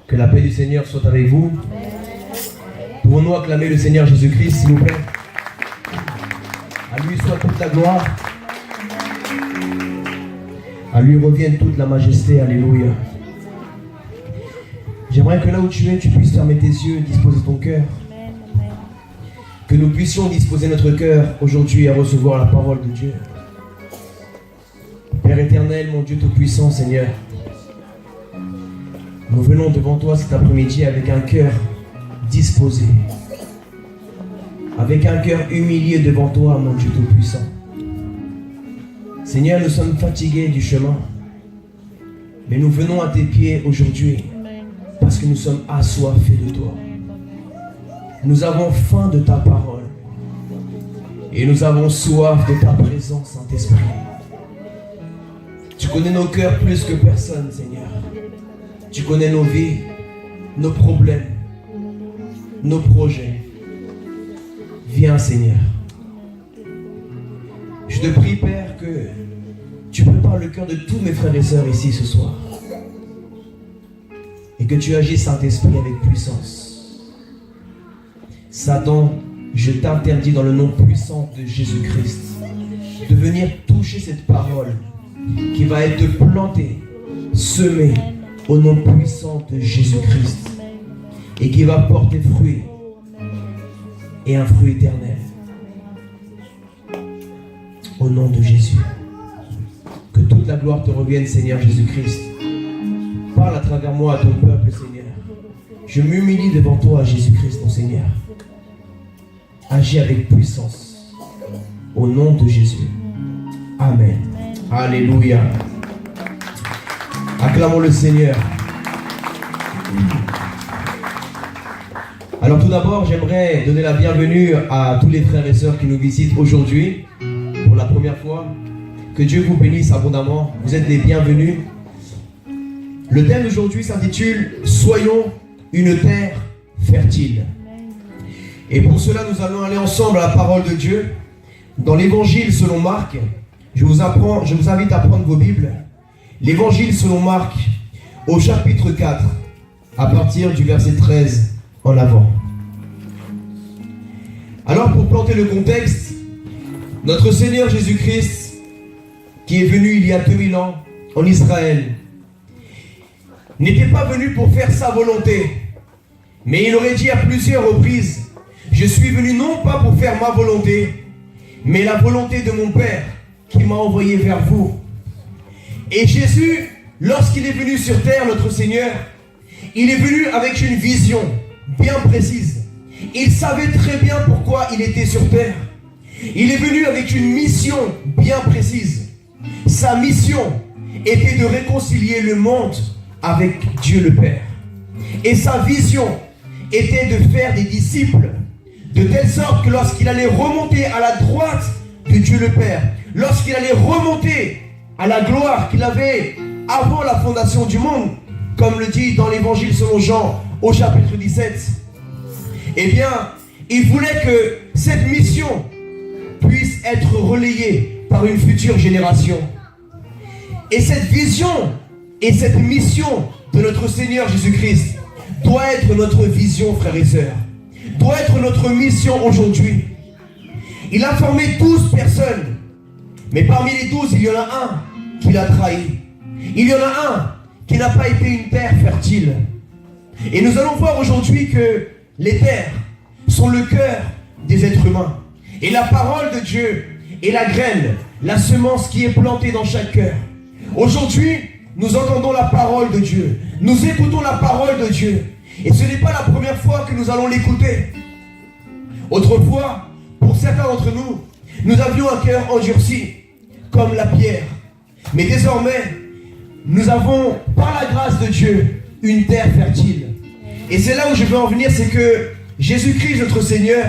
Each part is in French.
Que la paix du Seigneur soit avec vous. Pouvons-nous acclamer le Seigneur Jésus-Christ, s'il vous plaît? À lui soit toute la gloire. À lui revienne toute la majesté. Alléluia. J'aimerais que là où tu es, tu puisses fermer tes yeux, disposer ton cœur. Que nous puissions disposer notre cœur aujourd'hui à recevoir la parole de Dieu. Père éternel, mon Dieu tout-puissant, Seigneur, nous venons devant toi cet après-midi avec un cœur disposé, avec un cœur humilié devant toi, mon Dieu tout-puissant. Seigneur, nous sommes fatigués du chemin, mais nous venons à tes pieds aujourd'hui parce que nous sommes assoiffés de toi. Nous avons faim de ta parole et nous avons soif de ta présence, Saint-Esprit. Tu connais nos cœurs plus que personne, Seigneur. Tu connais nos vies, nos problèmes, nos projets. Viens, Seigneur. Je te prie, Père, que tu prépares le cœur de tous mes frères et sœurs ici ce soir. Et que tu agisses, Saint-Esprit, avec puissance. Satan, je t'interdis dans le nom puissant de Jésus-Christ de venir toucher cette parole qui va être plantée, semée au nom puissant de Jésus-Christ et qui va porter fruit et un fruit éternel. Au nom de Jésus. Que toute la gloire te revienne, Seigneur Jésus-Christ. Parle à travers moi à ton peuple, Seigneur. Je m'humilie devant toi, Jésus-Christ, mon Seigneur. Agis avec puissance. Au nom de Jésus. Amen. Alléluia. Acclamons le Seigneur. Alors tout d'abord, j'aimerais donner la bienvenue à tous les frères et sœurs qui nous visitent aujourd'hui pour la première fois. Que Dieu vous bénisse abondamment. Vous êtes les bienvenus. Le thème d'aujourd'hui s'intitule « Soyons une terre fertile ». Et pour cela, nous allons aller ensemble à la parole de Dieu. Dans l'évangile selon Marc, je vous invite à prendre vos Bibles. L'évangile selon Marc, au chapitre 4, à partir du verset 13 en avant. Alors, pour planter le contexte, notre Seigneur Jésus-Christ, qui est venu il y a 2000 ans en Israël, n'était pas venu pour faire sa volonté, mais il aurait dit à plusieurs reprises, « Je suis venu non pas pour faire ma volonté, mais la volonté de mon Père qui m'a envoyé vers vous. » Et Jésus, lorsqu'il est venu sur terre, notre Seigneur, il est venu avec une vision bien précise. Il savait très bien pourquoi il était sur terre. Il est venu avec une mission bien précise. Sa mission était de réconcilier le monde avec Dieu le Père. Et sa vision était de faire des disciples, de telle sorte que lorsqu'il allait remonter à la droite de Dieu le Père, lorsqu'il allait remonter à la gloire qu'il avait avant la fondation du monde, comme le dit dans l'évangile selon Jean au chapitre 17, eh bien, il voulait que cette mission puisse être relayée par une future génération. Et cette vision et cette mission de notre Seigneur Jésus-Christ doit être notre vision, frères et sœurs, doit être notre mission aujourd'hui. Il a formé 12 personnes, mais parmi les 12, il y en a un qui l'a trahi. Il y en a un qui n'a pas été une terre fertile. Et nous allons voir aujourd'hui que les terres sont le cœur des êtres humains. Et la parole de Dieu est la graine, la semence qui est plantée dans chaque cœur. Aujourd'hui, nous entendons la parole de Dieu. Nous écoutons la parole de Dieu. Et ce n'est pas la première fois que nous allons l'écouter. Autrefois, pour certains d'entre nous, nous avions un cœur endurci, comme la pierre. Mais désormais, nous avons, par la grâce de Dieu, une terre fertile. Et c'est là où je veux en venir, c'est que Jésus-Christ, notre Seigneur,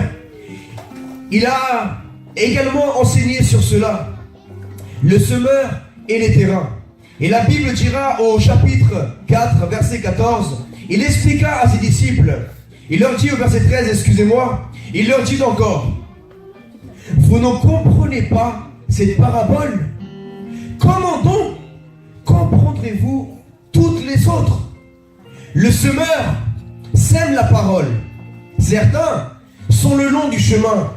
il a également enseigné sur cela. Le semeur et les terrains. Et la Bible dira au chapitre 4, verset 14, il expliqua à ses disciples, il leur dit au verset 13, excusez-moi, il leur dit encore, vous ne comprenez pas cette parabole? Comment donc comprendrez-vous toutes les autres? Le semeur sème la parole. Certains sont le long du chemin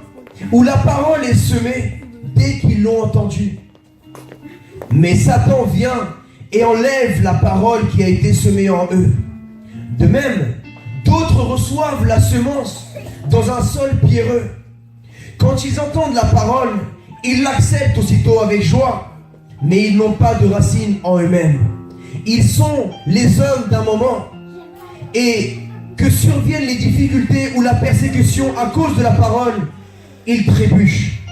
où la parole est semée dès qu'ils l'ont entendue. Mais Satan vient et enlève la parole qui a été semée en eux. De même, d'autres reçoivent la semence dans un sol pierreux. Quand ils entendent la parole, ils l'acceptent aussitôt avec joie, mais ils n'ont pas de racines en eux-mêmes. Ils sont les hommes d'un moment, et que surviennent les difficultés ou la persécution à cause de la parole, ils trébuchent.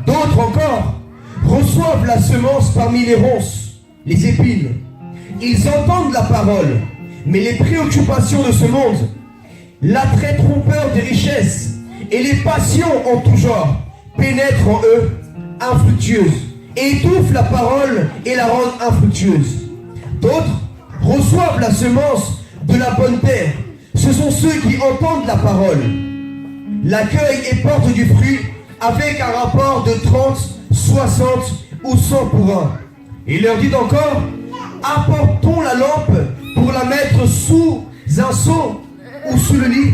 D'autres encore reçoivent la semence parmi les ronces, les épines. Ils entendent la parole, mais les préoccupations de ce monde, l'attrait trompeur des richesses et les passions en tout genre pénètrent en eux, infructueuses, et étouffent la parole et la rendent infructueuse. D'autres reçoivent la semence de la bonne terre. Ce sont ceux qui entendent la parole, l'accueillent et portent du fruit avec un rapport de 30, 60 ou 100 pour 1. Il leur dit encore: apportons la lampe pour la mettre sous un seau ou sous le lit.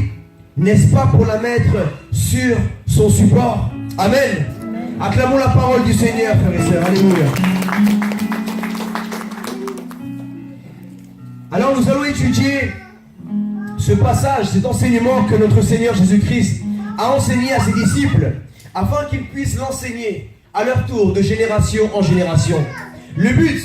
N'est-ce pas pour la mettre sur son support? Amen. Acclamons la parole du Seigneur, frères et sœurs. Alléluia. Alors nous allons étudier ce passage, cet enseignement que notre Seigneur Jésus-Christ a enseigné à ses disciples, afin qu'ils puissent l'enseigner à leur tour de génération en génération. Le but,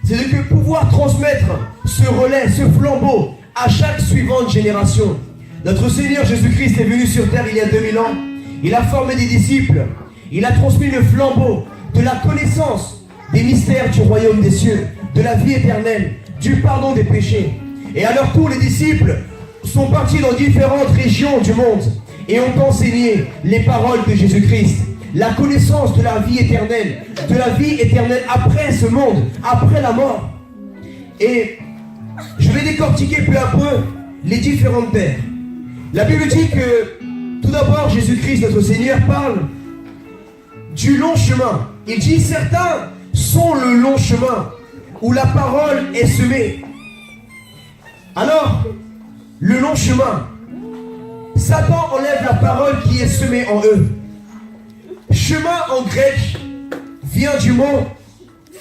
c'est de pouvoir transmettre ce relais, ce flambeau à chaque suivante génération. Notre Seigneur Jésus-Christ est venu sur terre il y a 2000 ans. Il a formé des disciples. Il a transmis le flambeau de la connaissance des mystères du royaume des cieux, de la vie éternelle, du pardon des péchés. Et à leur tour, les disciples sont partis dans différentes régions du monde et ont enseigné les paroles de Jésus-Christ, la connaissance de la vie éternelle après ce monde, après la mort. Et je vais décortiquer peu à peu les différentes terres. La Bible dit que tout d'abord Jésus-Christ, notre Seigneur, parle du long chemin. Il dit: certains sont le long chemin où la parole est semée. Alors, le long chemin, Satan enlève la parole qui est semée en eux. Chemin en grec vient du mot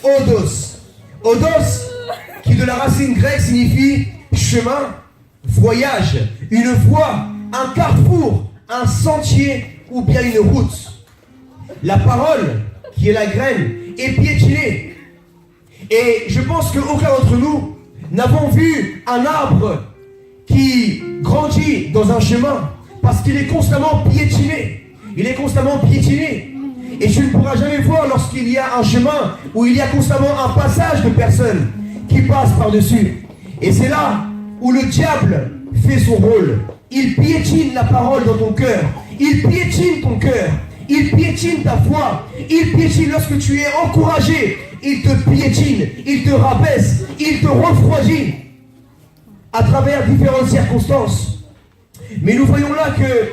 odos. Odos, qui de la racine grecque signifie chemin, voyage, une voie, un carrefour, un sentier ou bien une route. La parole, qui est la graine, est piétinée. Et je pense qu'aucun d'entre nous n'avons vu un arbre qui grandit dans un chemin parce qu'il est constamment piétiné. Il est constamment piétiné. Et tu ne pourras jamais voir lorsqu'il y a un chemin où il y a constamment un passage de personnes qui passent par-dessus. Et c'est là où le diable fait son rôle. Il piétine la parole dans ton cœur. Il piétine ton cœur. Il piétine ta foi. Il piétine lorsque tu es encouragé. Il te piétine. Il te rabaisse. Il te refroidit à travers différentes circonstances. Mais nous voyons là que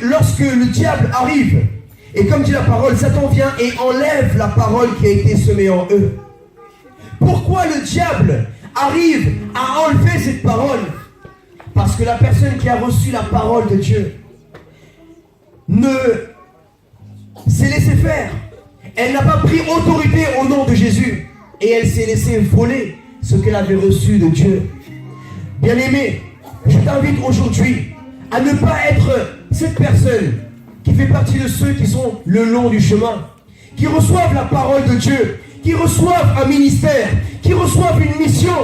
lorsque le diable arrive, et comme dit la parole, Satan vient et enlève la parole qui a été semée en eux. Pourquoi le diable arrive à enlever cette parole? Parce que la personne qui a reçu la parole de Dieu ne s'est laissée faire. Elle n'a pas pris autorité au nom de Jésus. Et elle s'est laissée voler ce qu'elle avait reçu de Dieu. Bien-aimé, je t'invite aujourd'hui à ne pas être cette personne qui fait partie de ceux qui sont le long du chemin, qui reçoivent la parole de Dieu, qui reçoivent un ministère, qui reçoivent une mission,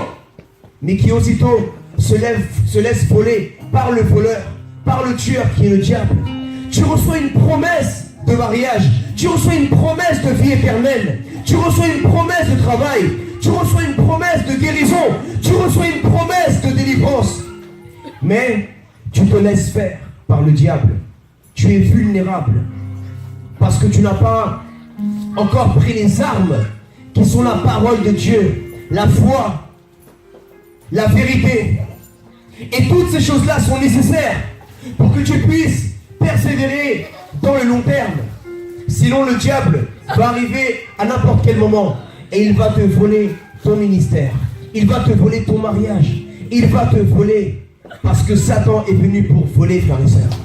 mais qui aussitôt se laissent voler par le voleur, par le tueur qui est le diable. Tu reçois une promesse de mariage, tu reçois une promesse de vie éternelle, tu reçois une promesse de travail, tu reçois une promesse de guérison, tu reçois une promesse de délivrance. Mais tu te laisses faire par le diable. Tu es vulnérable parce que tu n'as pas encore pris les armes qui sont la parole de Dieu, la foi, la vérité. Et toutes ces choses-là sont nécessaires pour que tu puisses persévérer dans le long terme. Sinon, le diable va arriver à n'importe quel moment et il va te voler ton ministère. Il va te voler ton mariage. Il va te voler. Parce que Satan est venu pour voler, frères et sœurs.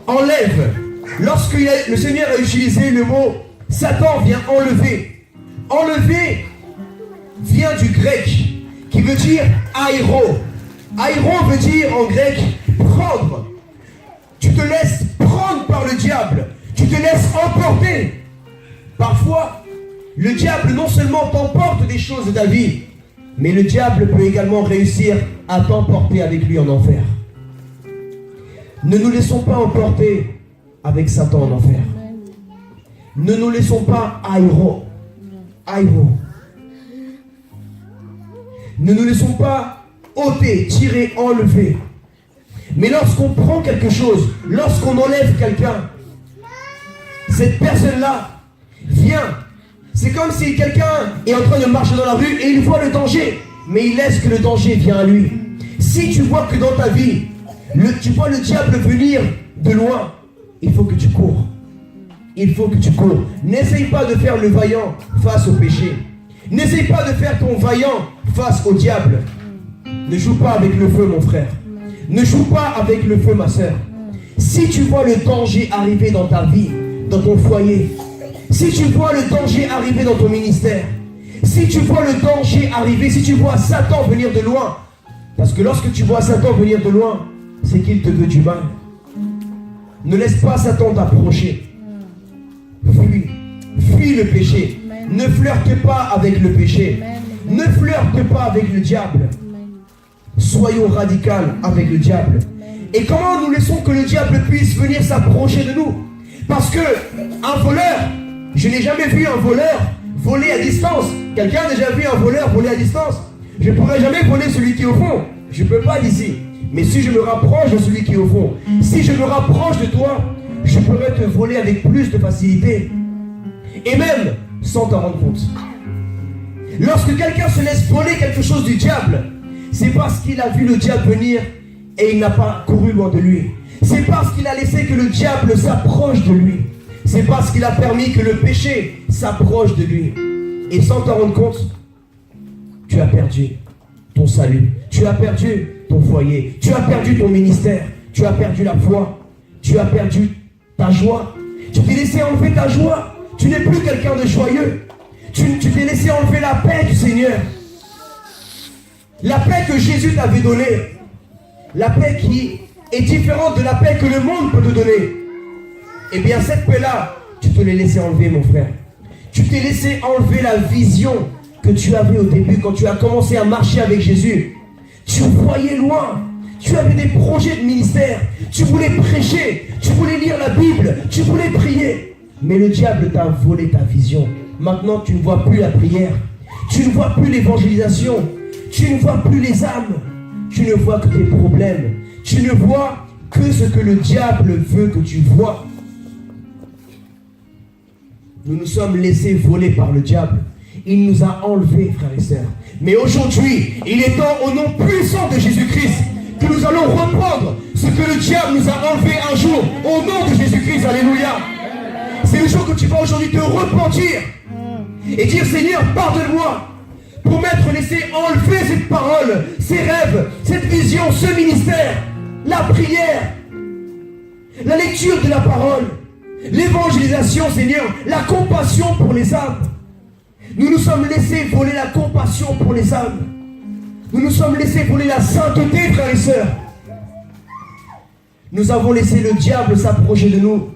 Enlève. Lorsque le Seigneur a utilisé le mot Satan vient enlever. Enlever vient du grec qui veut dire aéro. Aéro veut dire en grec prendre. Tu te laisses prendre par le diable. Tu te laisses emporter. Parfois, le diable non seulement t'emporte des choses de ta vie, mais le diable peut également réussir à t'emporter avec lui en enfer. Ne nous laissons pas emporter avec Satan en enfer. Ne nous laissons pas aéro. Aéro. Ne nous laissons pas ôter, tirer, enlever. Mais lorsqu'on prend quelque chose, lorsqu'on enlève quelqu'un, cette personne-là vient. C'est comme si quelqu'un est en train de marcher dans la rue et il voit le danger, mais il laisse que le danger vienne à lui. Si tu vois que dans ta vie, tu vois le diable venir de loin, il faut que tu cours. Il faut que tu cours. N'essaye pas de faire le vaillant face au péché. N'essaye pas de faire ton vaillant face au diable. Ne joue pas avec le feu, mon frère. Ne joue pas avec le feu, ma soeur. Si tu vois le danger arriver dans ta vie, dans ton foyer, si tu vois le danger arriver dans ton ministère, si tu vois le danger arriver, si tu vois Satan venir de loin, parce que lorsque tu vois Satan venir de loin, c'est qu'il te veut du mal. Ne laisse pas Satan t'approcher. Fuis. Fuis le péché. Ne flirte pas avec le péché. Ne flirte pas avec le diable. Soyons radicaux avec le diable. Et comment nous laissons que le diable puisse venir s'approcher de nous? Parce que un voleur, je n'ai jamais vu un voleur voler à distance. Quelqu'un a déjà vu un voleur voler à distance? Je ne pourrais jamais voler celui qui est au fond. Je ne peux pas d'ici. Mais si je me rapproche de celui qui est au fond, si je me rapproche de toi, je pourrais te voler avec plus de facilité. Et même sans t'en rendre compte. Lorsque quelqu'un se laisse voler quelque chose du diable, c'est parce qu'il a vu le diable venir et il n'a pas couru loin de lui. C'est parce qu'il a laissé que le diable s'approche de lui. C'est parce qu'il a permis que le péché s'approche de lui. Et sans t'en rendre compte, tu as perdu ton salut. Tu as perdu ton foyer. Tu as perdu ton ministère. Tu as perdu la foi. Tu as perdu ta joie. Tu t'es laissé enlever ta joie. Tu n'es plus quelqu'un de joyeux. Tu t'es laissé enlever la paix du Seigneur. La paix que Jésus t'avait donnée. La paix qui est différente de la paix que le monde peut te donner. Eh bien cette paix-là, tu te l'es laissé enlever, mon frère. Tu t'es laissé enlever la vision que tu avais au début quand tu as commencé à marcher avec Jésus. Tu voyais loin. Tu avais des projets de ministère. Tu voulais prêcher. Tu voulais lire la Bible. Tu voulais prier. Mais le diable t'a volé ta vision. Maintenant, tu ne vois plus la prière. Tu ne vois plus l'évangélisation. Tu ne vois plus les âmes. Tu ne vois que tes problèmes. Tu ne vois que ce que le diable veut que tu vois. Nous nous sommes laissés voler par le diable. Il nous a enlevés, frères et sœurs. Mais aujourd'hui, il est temps, au nom puissant de Jésus-Christ, que nous allons reprendre ce que le diable nous a enlevé un jour. Au nom de Jésus-Christ, alléluia. C'est le jour que tu vas aujourd'hui te repentir et dire: Seigneur, pardonne-moi pour m'être laissé enlever cette parole, ces rêves, cette vision, ce ministère, la prière, la lecture de la parole, l'évangélisation, Seigneur, la compassion pour les âmes. Nous nous sommes laissés voler la compassion pour les âmes. Nous nous sommes laissés voler la sainteté, frères et sœurs. Nous avons laissé le diable s'approcher de nous.